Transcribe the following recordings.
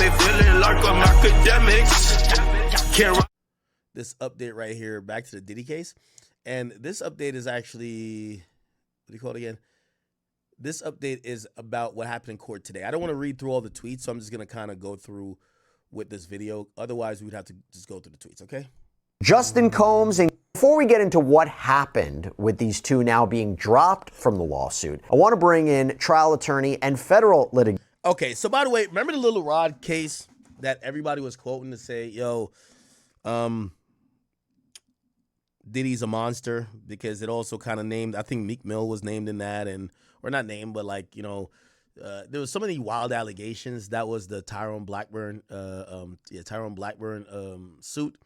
me feeling like I'm Akademiks. Can't this update right here back to the Diddy case. And this update is actually, what do you call it again? This update is about what happened in court today. I don't want to read through all the tweets, so I'm just going to kind of go through with this video. Otherwise, we would have to just go through the tweets, okay? Justin Combs, and before we get into what happened with these two now being dropped from the lawsuit, I want to bring in trial attorney and federal litigant. Okay, so by the way, remember the Lil Rod case that everybody was quoting to say, yo, Diddy's a monster, because it also kind of named, I think Meek Mill was named in that, and or not named, but like, you know, there was so many wild allegations. That was the Tyrone Blackburn suit.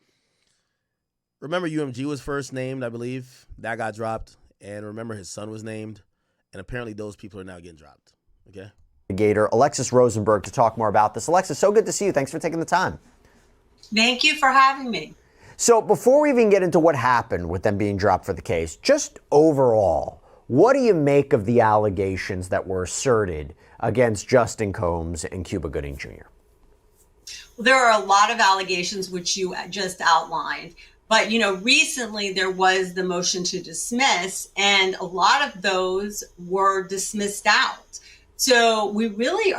Remember, UMG was first named, I believe. That got dropped. And remember, his son was named. And apparently those people are now getting dropped. Okay? Alexis Rosenberg to talk more about this. Alexis, so good to see you. Thanks for taking the time. Thank you for having me. So before we even get into what happened with them being dropped for the case, just overall, what do you make of the allegations that were asserted against Justin Combs and Cuba Gooding Jr.? Well, there are a lot of allegations which you just outlined. But, you know, recently there was the motion to dismiss, and a lot of those were dismissed out. So we really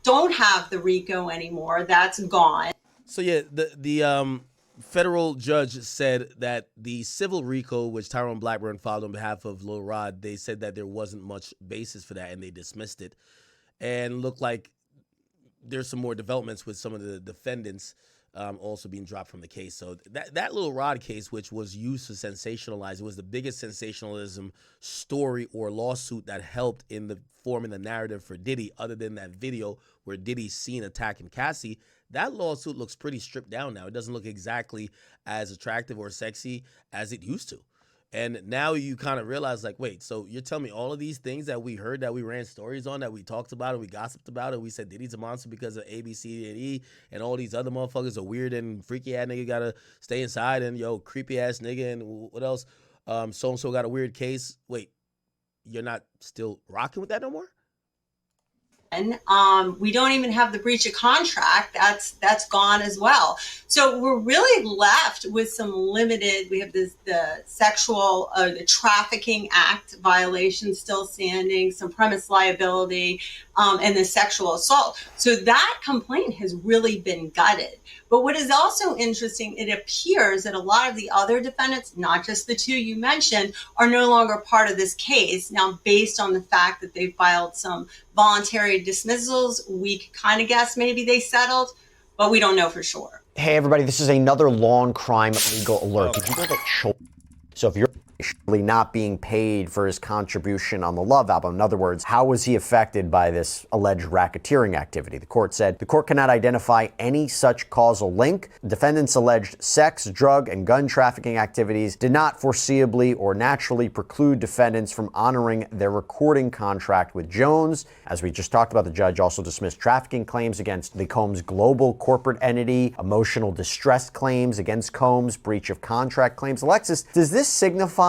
don't have the RICO anymore. That's gone. So, yeah, the federal judge said that the civil RICO, which Tyrone Blackburn filed on behalf of Lil Rod, they said that there wasn't much basis for that, and they dismissed it. And looked like there's some more developments with some of the defendants also being dropped from the case. So that Lil Rod case, which was used to sensationalize, it was the biggest sensationalism story or lawsuit that helped in the forming the narrative for Diddy, other than that video where Diddy's seen attacking Cassie. That lawsuit looks pretty stripped down now. It doesn't look exactly as attractive or sexy as it used to. And now you kind of realize, like, wait, so you're telling me all of these things that we heard, that we ran stories on, that we talked about and we gossiped about, and we said Diddy's a monster because of A, B, C, and E, and all these other motherfuckers are weird and freaky ass nigga gotta stay inside, and yo, creepy ass nigga, and what else? So-and-so got a weird case. Wait, you're not still rocking with that no more? We don't even have the breach of contract. That's gone as well. So we're really left with some limited. We have the trafficking act violation still standing, some premise liability, and the sexual assault. So that complaint has really been gutted. But what is also interesting, it appears that a lot of the other defendants, not just the two you mentioned, are no longer part of this case. Now, based on the fact that they filed some voluntary dismissals, we could kind of guess maybe they settled, but we don't know for sure. Hey, everybody, this is another long crime legal alert. Did you know that? So if you're not being paid for his contribution on the Love album, in other words, how was he affected by this alleged racketeering activity? The court said the court cannot identify any such causal link. Defendants' alleged sex, drug, and gun trafficking activities did not foreseeably or naturally preclude defendants from honoring their recording contract with Jones. As we just talked about, the judge also dismissed trafficking claims against the Combs global corporate entity, emotional distress claims against Combs, breach of contract claims. Alexis, does this signify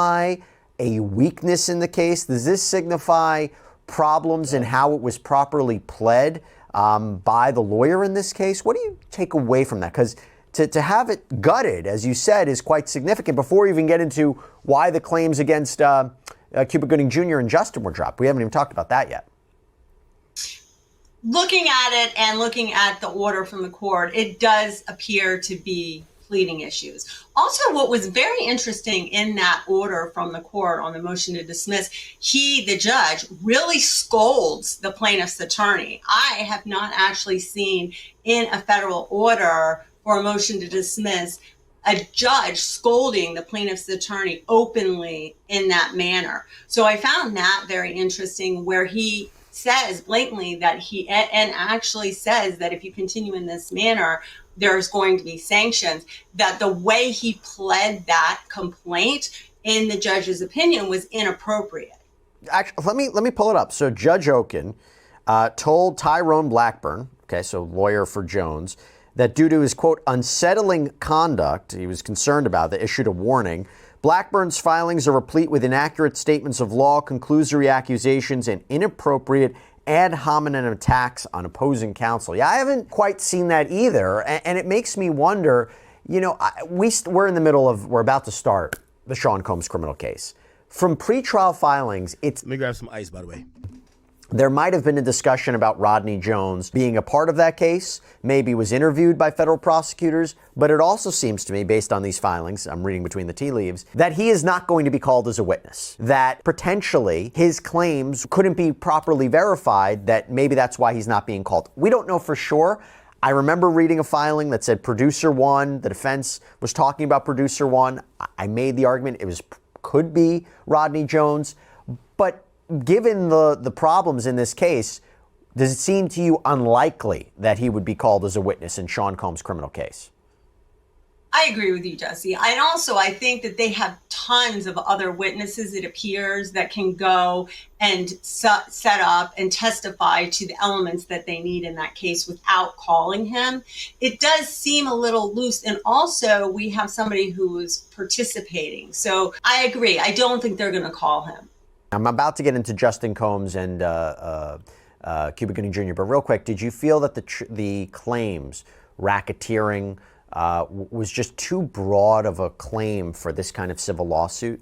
a weakness in the case? Does this signify problems in how it was properly pled by the lawyer in this case? What do you take away from that? Because to have it gutted, as you said, is quite significant before you even get into why the claims against Cuba Gooding Jr. and Justin were dropped. We haven't even talked about that yet. Looking at it and looking at the order from the court, it does appear to be pleading issues. Also, what was very interesting in that order from the court on the motion to dismiss, the judge, really scolds the plaintiff's attorney. I have not actually seen in a federal order for a motion to dismiss a judge scolding the plaintiff's attorney openly in that manner. So I found that very interesting, where he says blatantly that and actually says that if you continue in this manner, there's going to be sanctions. That the way he pled that complaint, in the judge's opinion, was inappropriate. Actually, let me pull it up. So Judge Oken told Tyrone Blackburn, okay, so lawyer for Jones, that due to his, quote, unsettling conduct, he was concerned about that, issued a warning. Blackburn's filings are replete with inaccurate statements of law, conclusory accusations, and inappropriate ad hominem attacks on opposing counsel. Yeah, I haven't quite seen that either. And it makes me wonder, you know, we're in the middle of, we're about to start the Sean Combs criminal case. From pretrial filings, Let me grab some ice, by the way. There might have been a discussion about Rodney Jones being a part of that case, maybe was interviewed by federal prosecutors, but it also seems to me, based on these filings, I'm reading between the tea leaves, that he is not going to be called as a witness, that potentially his claims couldn't be properly verified, that maybe that's why he's not being called. We don't know for sure. I remember reading a filing that said producer one, the defense was talking about producer one. I made the argument it could be Rodney Jones, but given the problems in this case, does it seem to you unlikely that he would be called as a witness in Sean Combs' criminal case? I agree with you, Jesse. And also, I think that they have tons of other witnesses, it appears, that can go and set up and testify to the elements that they need in that case without calling him. It does seem a little loose. And also, we have somebody who is participating. So I agree. I don't think they're going to call him. I'm about to get into Justin Combs and Cuba Gooding Jr., but real quick, did you feel that the claims, racketeering, was just too broad of a claim for this kind of civil lawsuit?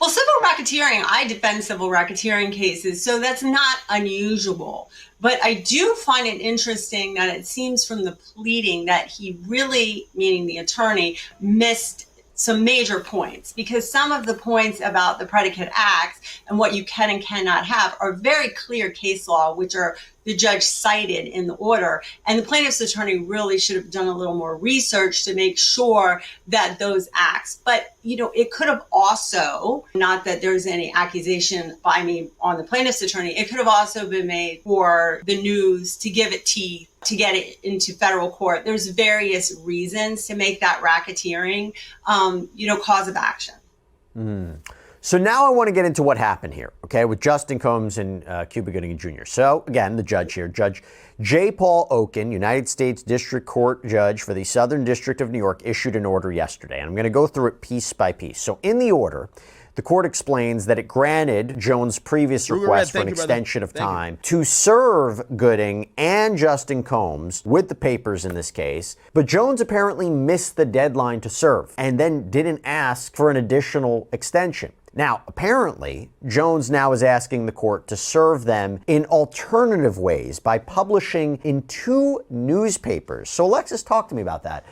Well, civil racketeering, I defend civil racketeering cases, so that's not unusual. But I do find it interesting that it seems from the pleading that he really, meaning the attorney, missed some major points, because some of the points about the predicate acts and what you can and cannot have are very clear case law, which are the judge cited in the order. And the plaintiff's attorney really should have done a little more research to make sure that those acts, but you know, it could have also, not that there's any accusation by me on the plaintiff's attorney, it could have also been made for the news to give it teeth, to get it into federal court. There's various reasons to make that racketeering, cause of action. So now I want to get into what happened here, okay, with Justin Combs and Cuba Gooding Jr. So again, the judge here, Judge J. Paul Oken, United States District Court Judge for the Southern District of New York, issued an order yesterday. And I'm going to go through it piece by piece. So in the order, the court explains that it granted Jones' previous request for an extension of time to serve Gooding and Justin Combs with the papers in this case, but Jones apparently missed the deadline to serve and then didn't ask for an additional extension. Now, apparently, Jones now is asking the court to serve them in alternative ways by publishing in 2 newspapers. So Alexis, talk to me about that.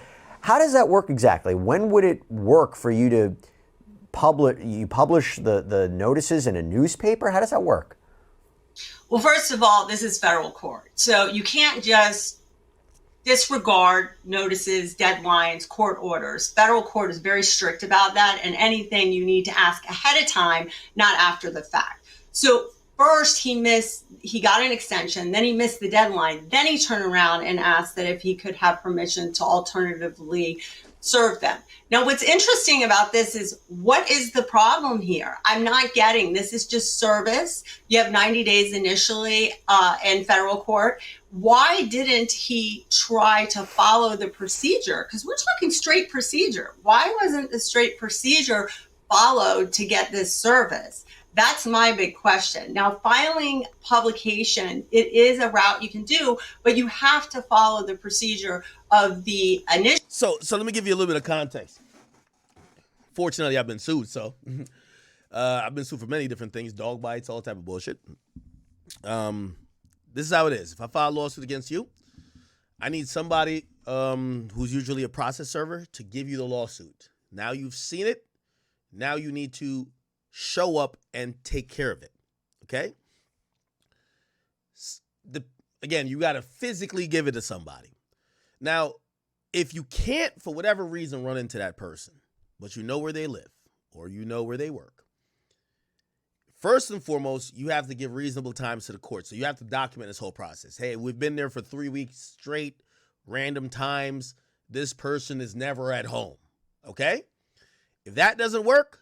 How does that work exactly? When would it work for you to publish the notices in a newspaper? How does that work? Well, first of all, this is federal court. So you can't just disregard notices, deadlines, court orders. Federal court is very strict about that, and anything you need to ask ahead of time, not after the fact. So first he got an extension, then he missed the deadline, then he turned around and asked that if he could have permission to alternatively serve them. Now, what's interesting about this is, what is the problem here? I'm not getting, this is just service. You have 90 days initially in federal court. Why didn't he try to follow the procedure? Because we're talking straight procedure. Why wasn't the straight procedure followed to get this service? That's my big question. Now, filing publication, it is a route you can do, but you have to follow the procedure of the initial. So let me give you a little bit of context. Fortunately, I've been sued, so I've been sued for many different things, dog bites, all type of bullshit. This is how it is. If I file a lawsuit against you, I need somebody who's usually a process server to give you the lawsuit. Now you've seen it. Now you need to show up and take care of it, okay? Again, you got to physically give it to somebody. Now, if you can't, for whatever reason, run into that person, but you know where they live or you know where they work, first and foremost, you have to give reasonable times to the court. So you have to document this whole process. Hey, we've been there for 3 weeks straight, random times. This person is never at home, okay? If that doesn't work,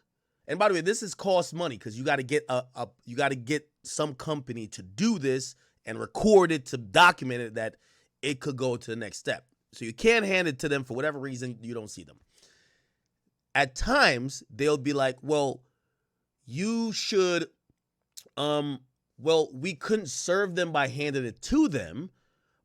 and by the way, this is cost money because you got to get some company to do this and record it to document it that it could go to the next step. So you can't hand it to them for whatever reason you don't see them. At times, they'll be like, well, you should Well, we couldn't serve them by handing it to them.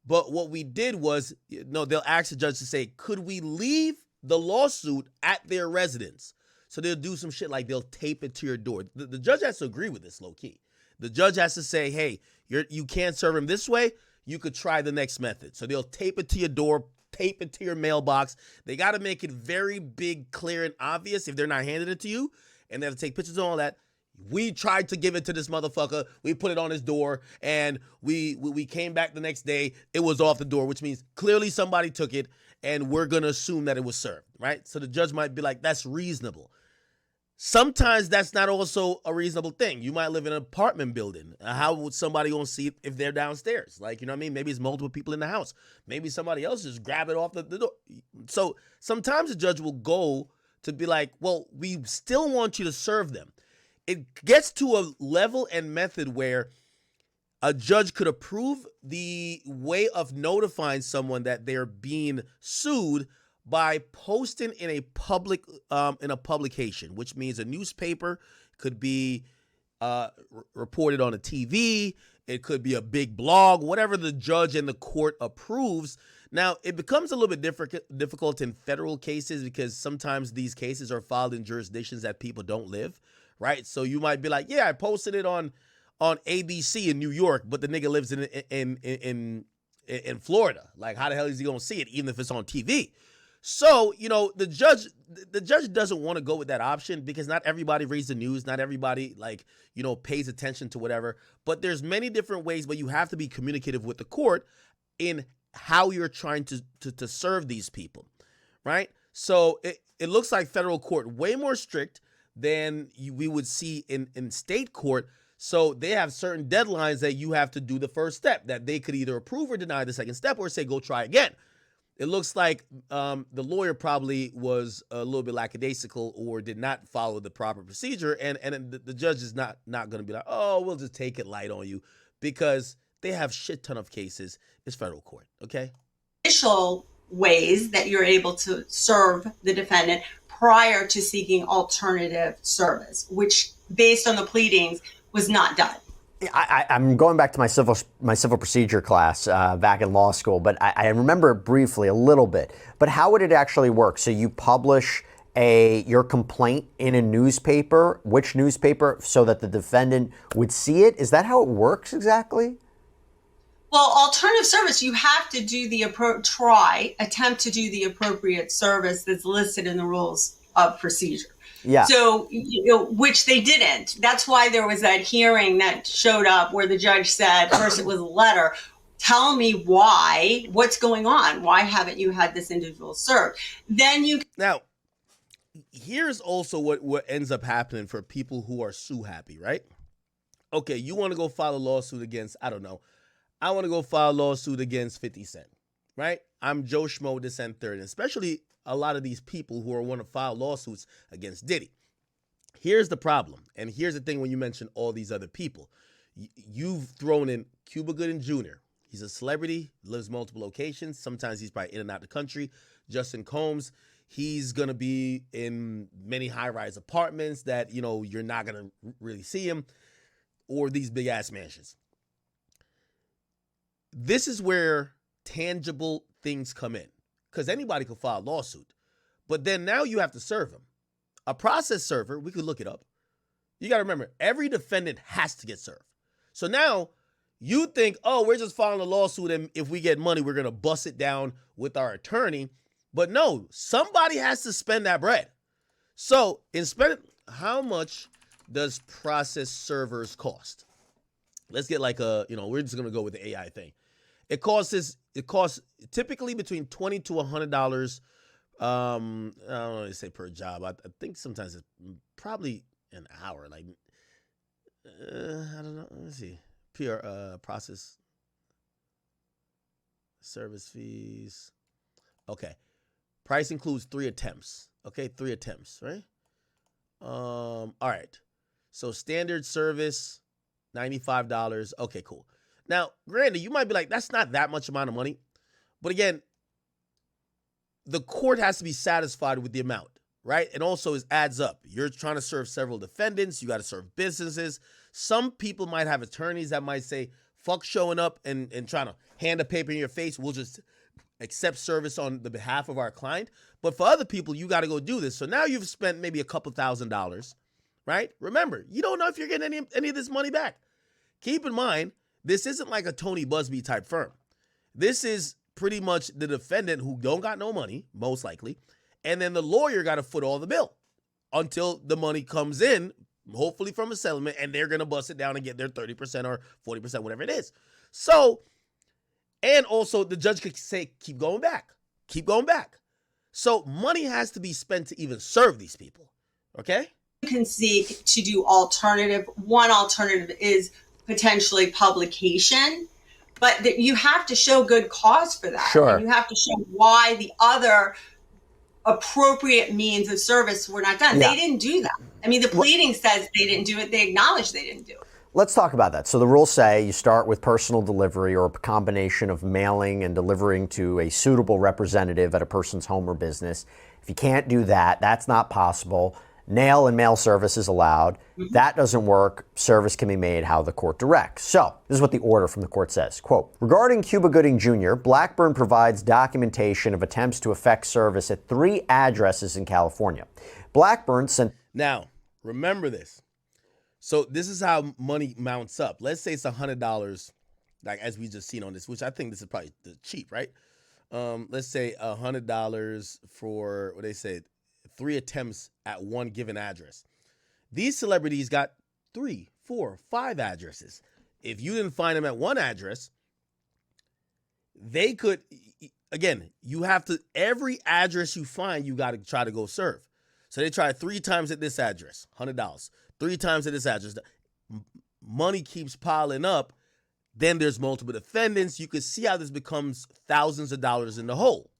But what we did was, they'll ask the judge to say, could we leave the lawsuit at their residence? So they'll do some shit like they'll tape it to your door. The judge has to agree with this, low key. The judge has to say, hey, you can't serve him this way. You could try the next method. So they'll tape it to your door, tape it to your mailbox. They got to make it very big, clear, and obvious if they're not handing it to you. And they have to take pictures and all that. We tried to give it to this motherfucker. We put it on his door, and we came back the next day. It was off the door, which means clearly somebody took it, and we're going to assume that it was served, right? So the judge might be like, that's reasonable. Sometimes that's not also a reasonable thing. You might live in an apartment building. How would somebody gonna see it if they're downstairs? Like, you know what I mean? Maybe it's multiple people in the house. Maybe somebody else just grab it off the door. So sometimes the judge will go to be like, well, we still want you to serve them. It gets to a level and method where a judge could approve the way of notifying someone that they're being sued by posting in a publication, which means a newspaper, could be reported on a TV, it could be a big blog, whatever the judge and the court approves. Now, it becomes a little bit difficult in federal cases because sometimes these cases are filed in jurisdictions that people don't live, right? So you might be like, yeah, I posted it on ABC in New York, but the nigga lives in Florida. Like, how the hell is he gonna see it, even if it's on TV? So, the judge doesn't want to go with that option because not everybody reads the news. Not everybody, pays attention to whatever. But there's many different ways, but you have to be communicative with the court in how you're trying to serve these people, right? So it looks like federal court way more strict than we would see in state court. So they have certain deadlines that you have to do the first step, that they could either approve or deny the second step or say, go try again. It looks like the lawyer probably was a little bit lackadaisical or did not follow the proper procedure. And the judge is not going to be like, oh, we'll just take it light on you, because they have shit ton of cases. It's federal court, okay? Initial ways that you're able to serve the defendant prior to seeking alternative service, which based on the pleadings was not done. I'm going back to my civil procedure class back in law school, but I remember it briefly a little bit. But how would it actually work? So you publish your complaint in a newspaper, which newspaper, so that the defendant would see it? Is that how it works exactly? Well, alternative service, you have to do attempt to do the appropriate service that's listed in the rules of procedure. Yeah. So, which they didn't. That's why there was that hearing that showed up where the judge said, first it was a letter, tell me why, what's going on? Why haven't you had this individual served? Now, here's also what ends up happening for people who are sue happy, right? Okay, you want to go file a lawsuit against, I don't know, I want to go file a lawsuit against 50 Cent, right? I'm Joe Schmo, this and third, and especially a lot of these people who want to file lawsuits against Diddy. Here's the problem, and here's the thing when you mention all these other people. You've thrown in Cuba Gooding Jr. He's a celebrity, lives multiple locations. Sometimes he's probably in and out the country. Justin Combs, he's going to be in many high-rise apartments that, you're not going to really see him, or these big-ass mansions. This is where tangible things come in, because anybody could file a lawsuit. But then now you have to serve them. A process server, we could look it up. You got to remember, every defendant has to get served. So now you think, oh, we're just filing a lawsuit, and if we get money, we're going to bust it down with our attorney. But no, somebody has to spend that bread. So how much does process servers cost? Let's get we're just going to go with the AI thing. It costs typically between $20 to $100. I don't want to say per job. I think sometimes it's probably an hour. I don't know. Let's see. Process service fees. Okay. Price includes 3 attempts. Okay, 3 attempts, right? All right. So standard service, $95. Okay, cool. Now, granted, you might be like, that's not that much amount of money. But again, the court has to be satisfied with the amount, right? And also it adds up. You're trying to serve several defendants. You got to serve businesses. Some people might have attorneys that might say, fuck showing up and trying to hand a paper in your face. We'll just accept service on the behalf of our client. But for other people, you got to go do this. So now you've spent maybe a couple $1,000s, right? Remember, you don't know if you're getting any of this money back. Keep in mind, this isn't like a Tony Busby type firm. This is pretty much the defendant who don't got no money, most likely, and then the lawyer got to foot all the bill until the money comes in, hopefully from a settlement, and they're going to bust it down and get their 30% or 40%, whatever it is. So, and also the judge could say, keep going back. So money has to be spent to even serve these people, okay? You can seek to do alternative. One alternative is potentially publication, but that you have to show good cause for that. Sure. And you have to show why the other appropriate means of service were not done. Yeah. They didn't do that. I mean, the pleading says they didn't do it. They acknowledge they didn't do it. Let's talk about that. So the rules say you start with personal delivery or a combination of mailing and delivering to a suitable representative at a person's home or business. If you can't do that, that's not possible. Nail and mail service is allowed. That doesn't work. Service can be made how the court directs. So this is what the order from the court says. Quote, regarding Cuba Gooding Jr., Blackburn provides documentation of attempts to effect service at 3 addresses in California. Blackburn sent... Now, remember this. So this is how money mounts up. Let's say it's $100, like as we just seen on this, which I think this is probably cheap, right? Let's say $100 for what they said, 3 attempts at one given address. These celebrities got 3, 4, 5 addresses. If you didn't find them at one address, they could, again, you have to, every address you find, you got to try to go serve. So they tried 3 times at this address, $100. 3 times at this address. Money keeps piling up. Then there's multiple defendants. You can see how this becomes thousands of dollars in the hole.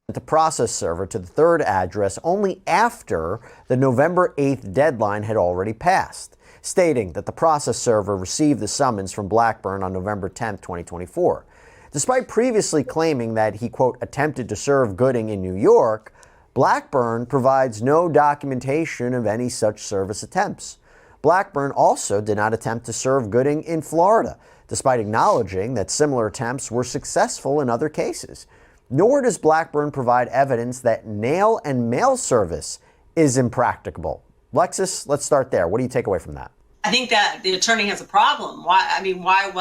The process server to the 3rd address only after the November 8th deadline had already passed, stating that the process server received the summons from Blackburn on November 10th, 2024. Despite previously claiming that he, quote, attempted to serve Gooding in New York, Blackburn provides no documentation of any such service attempts. Blackburn also did not attempt to serve Gooding in Florida, despite acknowledging that similar attempts were successful in other cases. Nor does Blackburn provide evidence that nail and mail service is impracticable. Lexis, let's start there. What do you take away from that? I think that the attorney has a problem. Why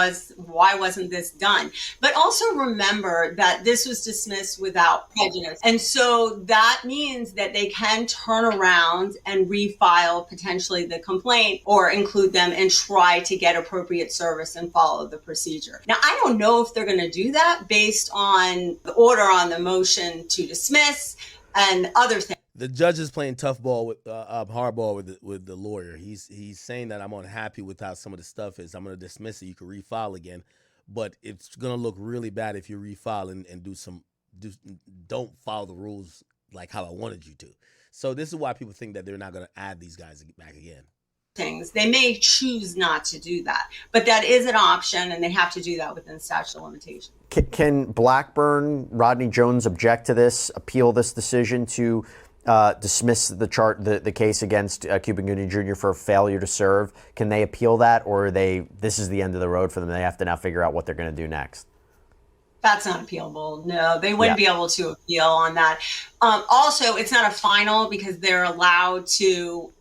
wasn't this done? But also remember that this was dismissed without prejudice. And so that means that they can turn around and refile potentially the complaint or include them and try to get appropriate service and follow the procedure. Now, I don't know if they're going to do that based on the order on the motion to dismiss and other things. The judge is playing tough ball with hardball with the lawyer. He's saying that I'm unhappy with how some of the stuff is. I'm going to dismiss it. You can refile again, but it's going to look really bad if you refile and don't follow the rules like how I wanted you to. So this is why people think that they're not going to add these guys back again. They may choose not to do that, but that is an option, and they have to do that within statute of limitations. Can Blackburn, Rodney Jones object to this, appeal this decision to dismiss the case against Cuba Gooding Jr. for failure to serve? Can they appeal that, or this is the end of the road for them? They have to now figure out what they're going to do next. That's not appealable. No, they wouldn't be able to appeal on that. Also, it's not a final because they're allowed to.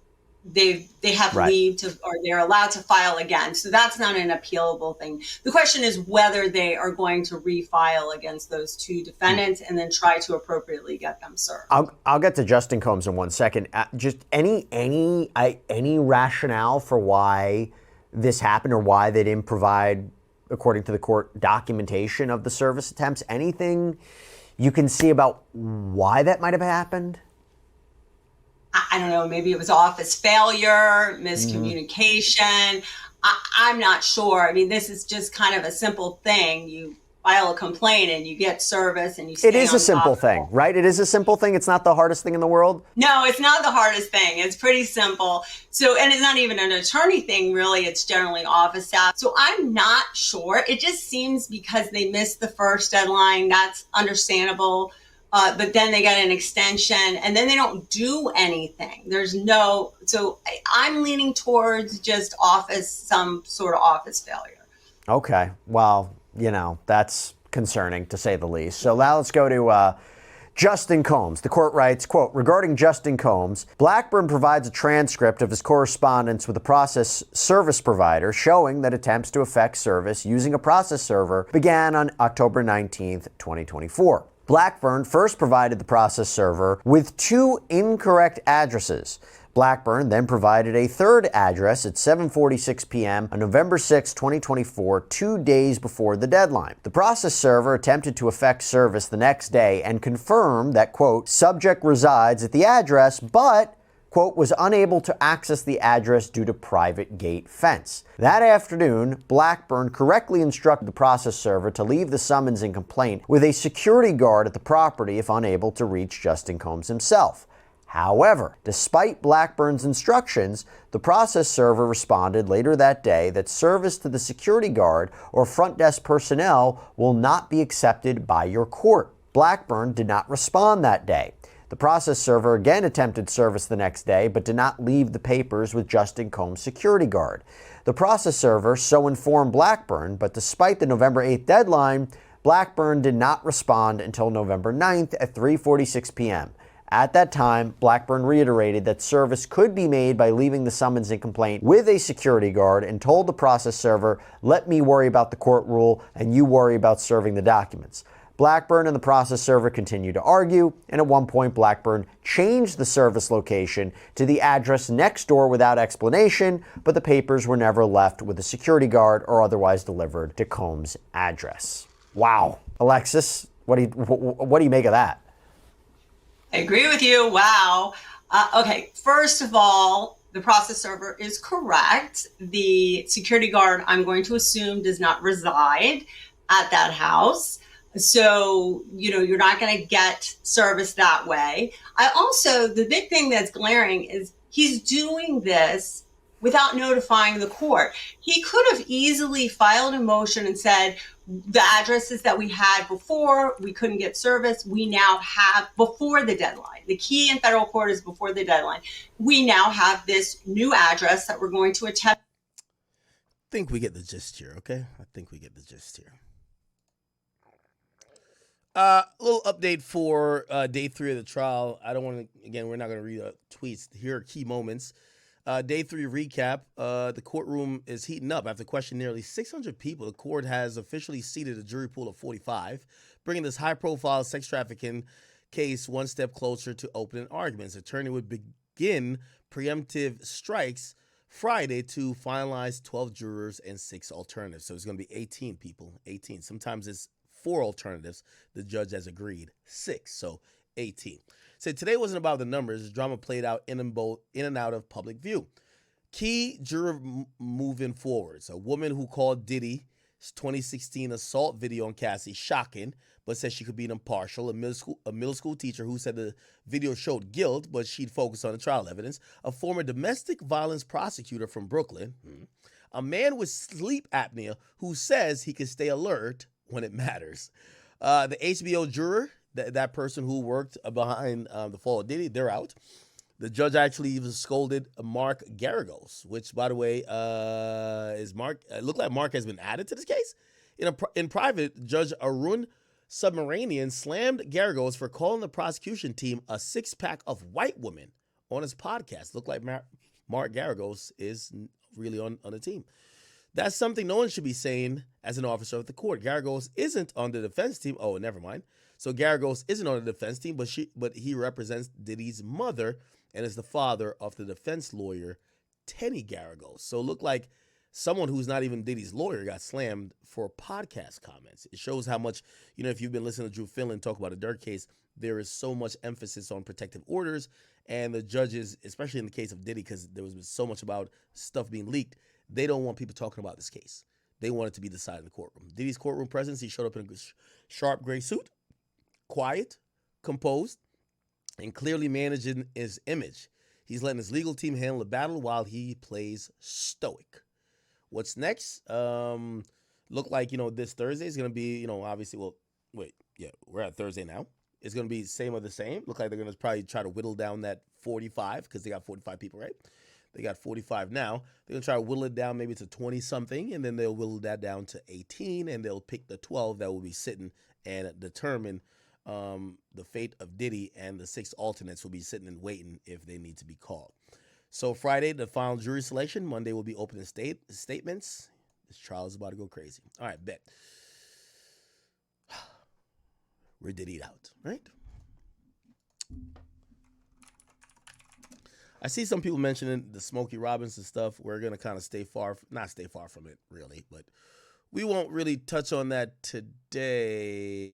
They have leave to, or they're allowed to file again. So that's not an appealable thing. The question is whether they are going to refile against those 2 defendants and then try to appropriately get them served. I'll get to Justin Combs in one second. Just any rationale for why this happened or why they didn't provide, according to the court, documentation of the service attempts? Anything you can see about why that might have happened? I don't know, maybe it was office failure, miscommunication. I'm not sure. I mean, this is just kind of a simple thing. You file a complaint and you get service and you stay on top. It is a simple thing, right? It is a simple thing. It's not the hardest thing in the world. No, it's not the hardest thing. It's pretty simple. So, and it's not even an attorney thing, really. It's generally office staff. So I'm not sure. It just seems because they missed the first deadline. That's understandable. but then they get an extension and then they don't do anything. I'm leaning towards just some sort of office failure. Okay, well, that's concerning to say the least. So now let's go to Justin Combs. The court writes, quote, regarding Justin Combs, Blackburn provides a transcript of his correspondence with a process service provider showing that attempts to effect service using a process server began on October 19th, 2024. Blackburn first provided the process server with 2 incorrect addresses. Blackburn then provided a third address at 7:46 p.m. on November 6, 2024, 2 days before the deadline. The process server attempted to effect service the next day and confirmed that, quote, subject resides at the address, but, quote, was unable to access the address due to private gate fence. That afternoon, Blackburn correctly instructed the process server to leave the summons and complaint with a security guard at the property if unable to reach Justin Combs himself. However, despite Blackburn's instructions, the process server responded later that day that service to the security guard or front desk personnel will not be accepted by your court. Blackburn did not respond that day. The process server again attempted service the next day, but did not leave the papers with Justin Combs' security guard. The process server so informed Blackburn, but despite the November 8th deadline, Blackburn did not respond until November 9th at 3:46 p.m. At that time, Blackburn reiterated that service could be made by leaving the summons and complaint with a security guard and told the process server, let me worry about the court rule and you worry about serving the documents. Blackburn and the process server continued to argue, and at one point Blackburn changed the service location to the address next door without explanation, but the papers were never left with a security guard or otherwise delivered to Combs' address. Wow. Alexis, what do you make of that? I agree with you. Wow. Okay. First of all, the process server is correct. The security guard, I'm going to assume, does not reside at that house. So, you're not going to get service that way. The big thing that's glaring is he's doing this without notifying the court. He could have easily filed a motion and said, the addresses that we had before, we couldn't get service. We now have before the deadline. The key in federal court is before the deadline. We now have this new address that we're going to attempt. I think we get the gist here, okay? I think we get the gist here. A little update for day 3 of the trial. I don't want to, again, we're not going to read tweets. Here are key moments. Day 3 recap. The courtroom is heating up. After questioning nearly 600 people, the court has officially seated a jury pool of 45, bringing this high-profile sex trafficking case one step closer to opening arguments. The attorney would begin preemptive strikes Friday to finalize 12 jurors and 6 alternatives. So it's going to be 18 people. 18. Sometimes it's 4 alternatives. The judge has agreed 6. So 18. So today wasn't about the numbers. The drama played out in and out of public view. Key juror moving forwards. A woman who called Diddy's 2016 assault video on Cassie shocking, but said she could be impartial. A middle school teacher who said the video showed guilt, but she'd focus on the trial evidence. A former domestic violence prosecutor from Brooklyn. A man with sleep apnea who says he can stay alert when it matters. The HBO juror, that person who worked behind the fall of Diddy, they're out. The judge actually even scolded Mark Garagos, which, by the way, is Mark. It looked like Mark has been added to this case. In private, Judge Arun Subramanian slammed Garagos for calling the prosecution team a six-pack of white women on his podcast. Looked like Mark Garagos is really on the team. That's something no one should be saying as an officer of the court. Garagos isn't on the defense team. Oh, never mind. So Garagos isn't on the defense team, but he represents Diddy's mother and is the father of the defense lawyer, Tenny Garagos. So it looked like someone who's not even Diddy's lawyer got slammed for podcast comments. It shows how much, if you've been listening to Drew Finland talk about the Dirk case, there is so much emphasis on protective orders, and the judges, especially in the case of Diddy, because there was so much about stuff being leaked, they don't want people talking about this case. They want it to be decided in the courtroom. Diddy's courtroom presence, he showed up in a sharp gray suit, quiet, composed, and clearly managing his image. He's letting his legal team handle the battle while he plays stoic. What's next? Look like, this Thursday is going to be, obviously, we're at Thursday now. is going to be same or the same. Look like they're going to probably try to whittle down that 45 because they got 45 people, right? They got 45 now. They're going to try to whittle it down maybe to 20 something, and then they'll whittle that down to 18, and they'll pick the 12 that will be sitting and determine the fate of Diddy, and the 6 alternates will be sitting and waiting if they need to be called. So Friday, the final jury selection. Monday will be opening statements. This trial is about to go crazy. All right, bet. We're Diddy'd out, right? I see some people mentioning the Smokey Robinson stuff. We're going to kind of not stay far from it, really, but we won't really touch on that today.